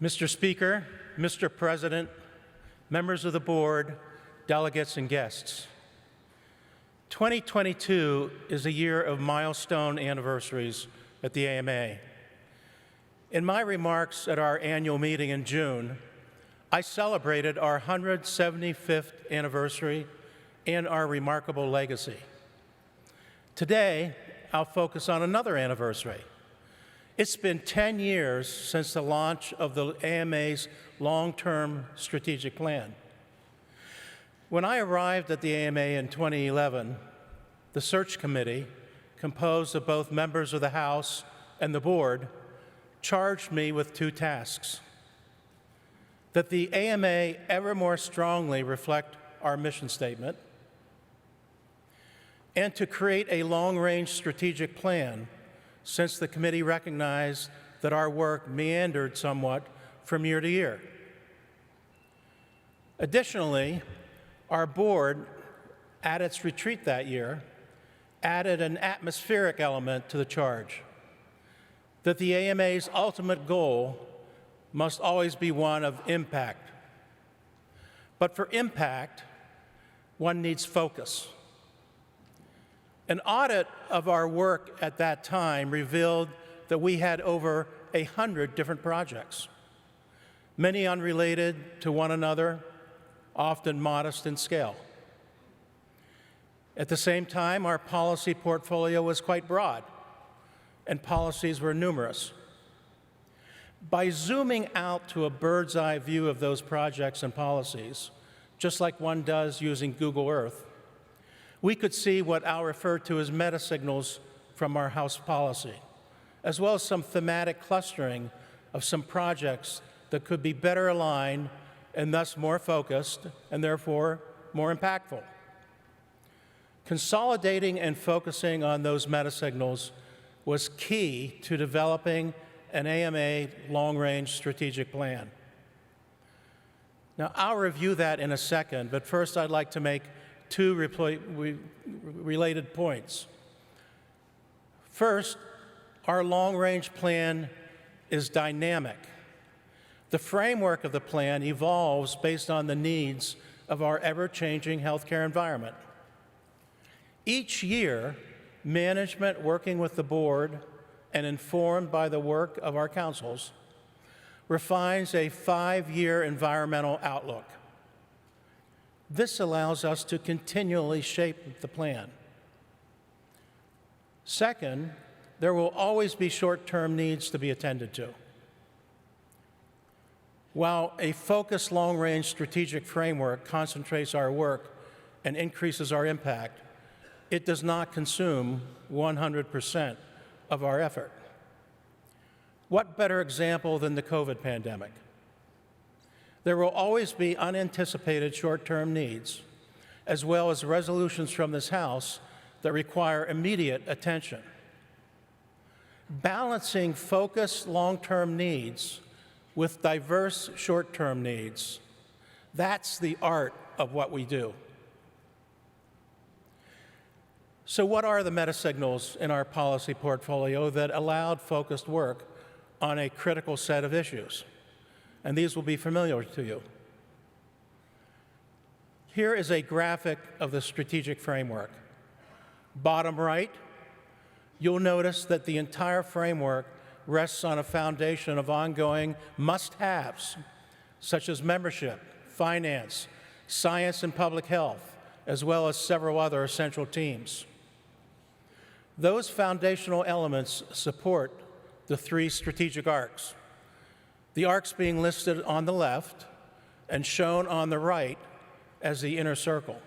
Mr. Speaker, Mr. President, members of the board, delegates, and guests. 2022 is a year of milestone anniversaries at the AMA. In my remarks at our annual meeting in June, I celebrated our 175th anniversary and our remarkable legacy. Today, I'll focus on another anniversary. It's been 10 years since the launch of the AMA's long-term strategic plan. When I arrived at the AMA in 2011, the search committee, composed of both members of the House and the board, charged me with two tasks: that the AMA ever more strongly reflect our mission statement, and to create a long-range strategic plan, since the committee recognized that our work meandered somewhat from year to year. Additionally, our board, at its retreat that year, added an atmospheric element to the charge: that the AMA's ultimate goal must always be one of impact. But for impact, one needs focus. An audit of our work at that time revealed that we had over 100 different projects, many unrelated to one another, often modest in scale. At the same time, our policy portfolio was quite broad, and policies were numerous. By zooming out to a bird's eye view of those projects and policies, just like one does using Google Earth, we could see what I'll refer to as meta-signals from our House policy, as well as some thematic clustering of some projects that could be better aligned and thus more focused and therefore more impactful. Consolidating and focusing on those meta-signals was key to developing an AMA long-range strategic plan. Now, I'll review that in a second, but first I'd like to make two related points. First, our long-range plan is dynamic. The framework of the plan evolves based on the needs of our ever-changing healthcare environment. Each year, management, working with the board and informed by the work of our councils, refines a 5-year environmental outlook. This allows us to continually shape the plan. Second, there will always be short-term needs to be attended to. While a focused long-range strategic framework concentrates our work and increases our impact, it does not consume 100% of our effort. What better example than the COVID pandemic? There will always be unanticipated short-term needs, as well as resolutions from this House that require immediate attention. Balancing focused long-term needs with diverse short-term needs, that's the art of what we do. So what are the meta-signals in our policy portfolio that allowed focused work on a critical set of issues? And these will be familiar to you. Here is a graphic of the strategic framework. Bottom right, you'll notice that the entire framework rests on a foundation of ongoing must-haves, such as membership, finance, science and public health, as well as several other essential teams. Those foundational elements support the 3 strategic arcs, the arcs being listed on the left and shown on the right as the inner circle.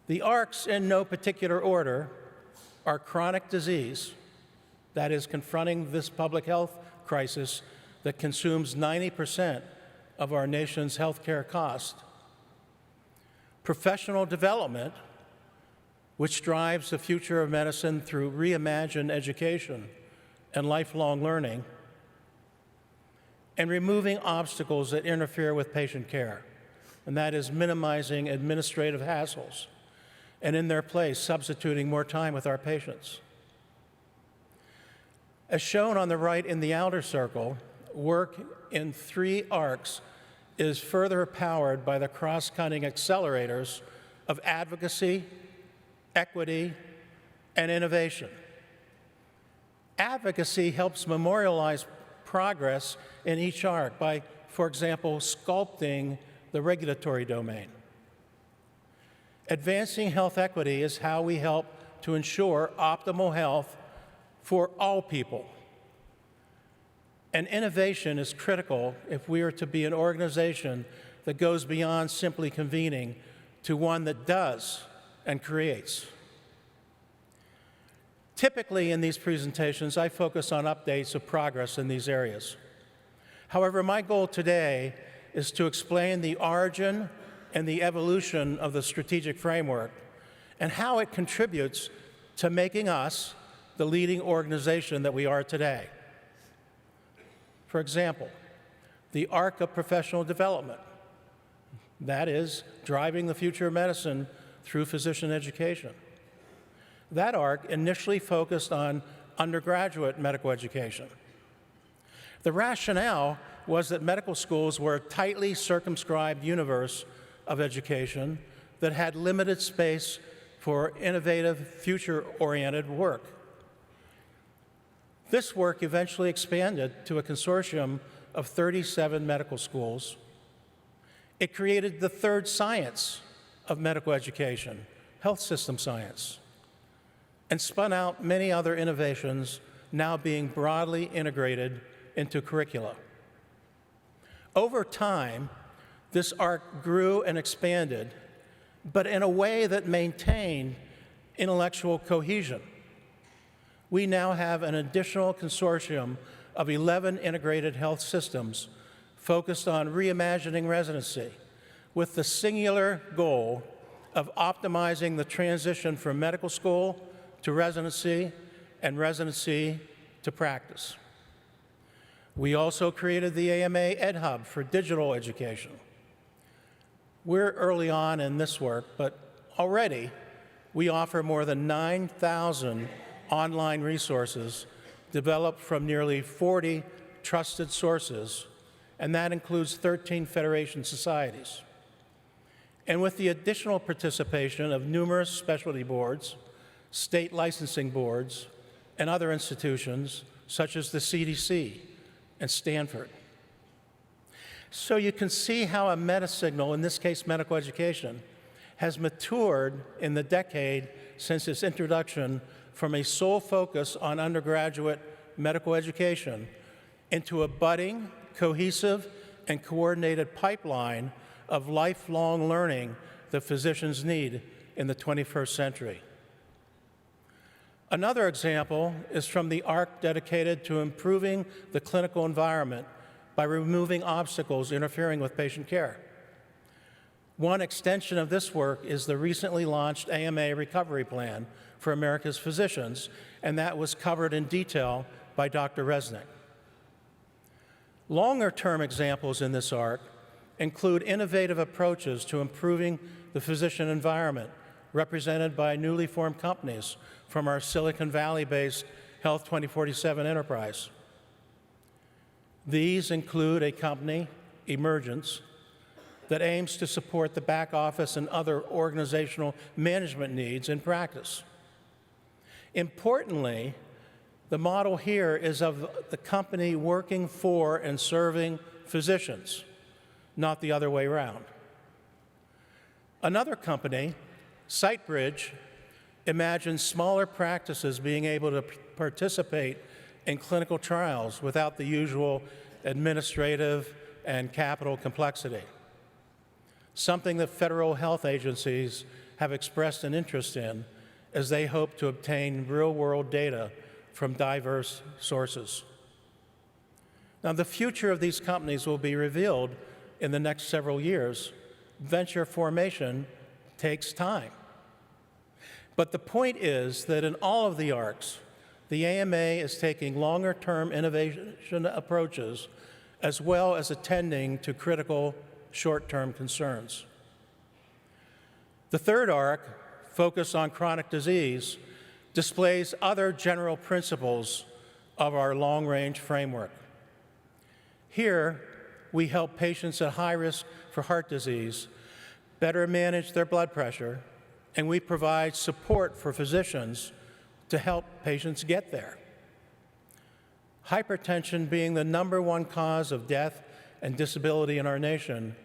The arcs, in no particular order, are chronic disease, that is, confronting this public health crisis that consumes 90% of our nation's healthcare cost; professional development, which drives the future of medicine through reimagined education and lifelong learning; and removing obstacles that interfere with patient care, and that is minimizing administrative hassles, and in their place, substituting more time with our patients. As shown on the right in the outer circle, work in 3 arcs is further powered by the cross-cutting accelerators of advocacy, equity, and innovation. Advocacy helps memorialize progress in each arc by, for example, sculpting the regulatory domain. Advancing health equity is how we help to ensure optimal health for all people. And innovation is critical if we are to be an organization that goes beyond simply convening to one that does and creates. Typically in these presentations, I focus on updates of progress in these areas. However, my goal today is to explain the origin and the evolution of the strategic framework and how it contributes to making us the leading organization that we are today. For example, the arc of professional development, that is, driving the future of medicine through physician education. That arc initially focused on undergraduate medical education. The rationale was that medical schools were a tightly circumscribed universe of education that had limited space for innovative, future-oriented work. This work eventually expanded to a consortium of 37 medical schools. It created the third science of medical education, health system science, and spun out many other innovations now being broadly integrated into curricula. Over time, this arc grew and expanded, but in a way that maintained intellectual cohesion. We now have an additional consortium of 11 integrated health systems focused on reimagining residency with the singular goal of optimizing the transition from medical school to residency and residency to practice. We also created the AMA Ed Hub for digital education. We're early on in this work, but already we offer more than 9,000 online resources developed from nearly 40 trusted sources, and that includes 13 federation societies. And with the additional participation of numerous specialty boards, state licensing boards, and other institutions such as the CDC and Stanford. So you can see how a meta-signal, in this case medical education, has matured in the decade since its introduction from a sole focus on undergraduate medical education into a budding, cohesive, and coordinated pipeline of lifelong learning that physicians need in the 21st century. Another example is from the arc dedicated to improving the clinical environment by removing obstacles interfering with patient care. One extension of this work is the recently launched AMA Recovery Plan for America's physicians, and that was covered in detail by Dr. Resnick. Longer-term examples in this arc include innovative approaches to improving the physician environment, represented by newly formed companies from our Silicon Valley-based Health 2047 enterprise. These include a company, Emergence, that aims to support the back office and other organizational management needs in practice. Importantly, the model here is of the company working for and serving physicians, not the other way around. Another company, SiteBridge, imagines smaller practices being able to participate in clinical trials without the usual administrative and capital complexity, something that federal health agencies have expressed an interest in as they hope to obtain real-world data from diverse sources. Now, the future of these companies will be revealed in the next several years. Venture formation takes time. But the point is that in all of the arcs, the AMA is taking longer-term innovation approaches as well as attending to critical short-term concerns. The third arc, focused on chronic disease, displays other general principles of our long-range framework. Here, we help patients at high risk for heart disease better manage their blood pressure, and we provide support for physicians to help patients get there. Hypertension being the #1 cause of death and disability in our nation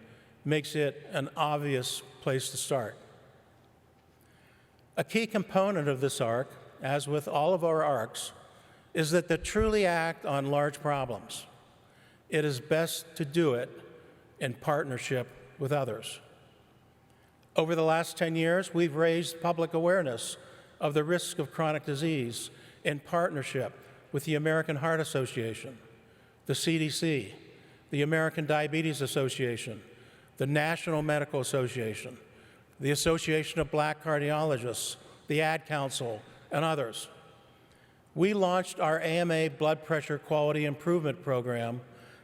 makes it an obvious place to start. A key component of this arc, as with all of our arcs, is that to truly act on large problems, it is best to do it in partnership with others. Over the last 10 years, we've raised public awareness of the risk of chronic disease in partnership with the American Heart Association, the CDC, the American Diabetes Association, the National Medical Association, the Association of Black Cardiologists, the Ad Council, and others. We launched our AMA Blood Pressure Quality Improvement Program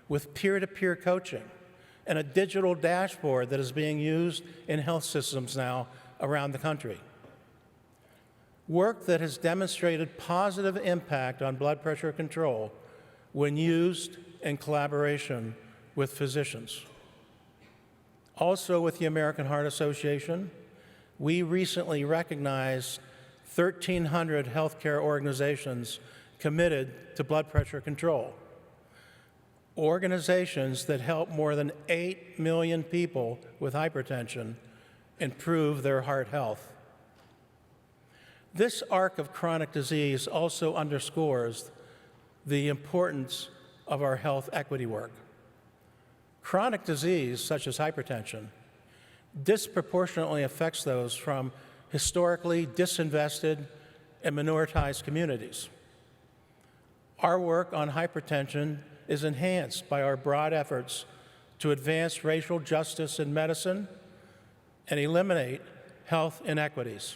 with peer-to-peer coaching and a digital dashboard that is being used in health systems now around the country. Work that has demonstrated positive impact on blood pressure control when used in collaboration with physicians. Also with the American Heart Association, we recently recognized 1,300 healthcare organizations committed to blood pressure control. Organizations that help more than 8 million people with hypertension improve their heart health. This arc of chronic disease also underscores the importance of our health equity work. Chronic disease, such as hypertension, disproportionately affects those from historically disinvested and minoritized communities. Our work on hypertension is enhanced by our broad efforts to advance racial justice in medicine and eliminate health inequities.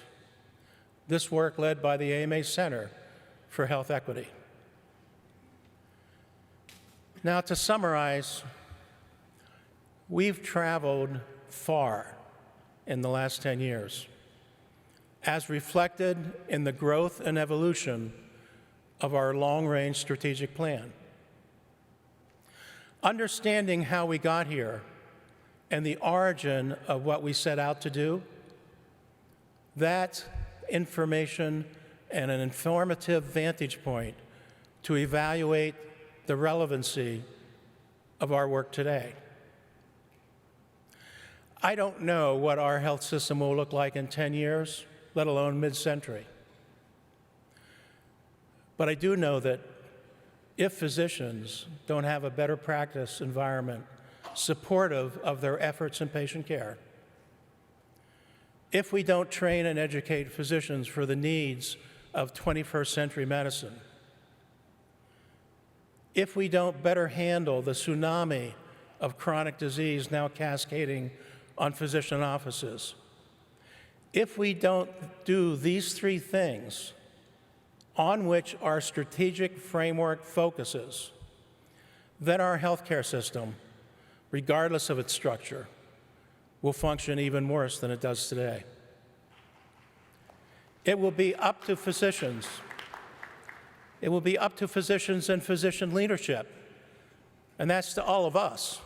This work led by the AMA Center for Health Equity. Now, to summarize, we've traveled far in the last 10 years, as reflected in the growth and evolution of our long-range strategic plan. Understanding how we got here and the origin of what we set out to do, that information and an informative vantage point to evaluate the relevancy of our work today. I don't know what our health system will look like in 10 years, let alone mid-century. But I do know that if physicians don't have a better practice environment supportive of their efforts in patient care, if we don't train and educate physicians for the needs of 21st century medicine, if we don't better handle the tsunami of chronic disease now cascading on physician offices, if we don't do these three things on which our strategic framework focuses, then our healthcare system, regardless of its structure, will function even worse than it does today. It will be up to physicians. It will be up to physicians and physician leadership, and that's to all of us,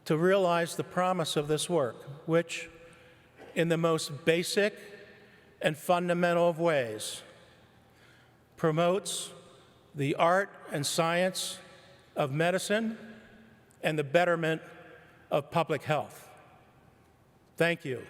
to realize the promise of this work, which, in the most basic and fundamental of ways, promotes the art and science of medicine and the betterment of public health. Thank you.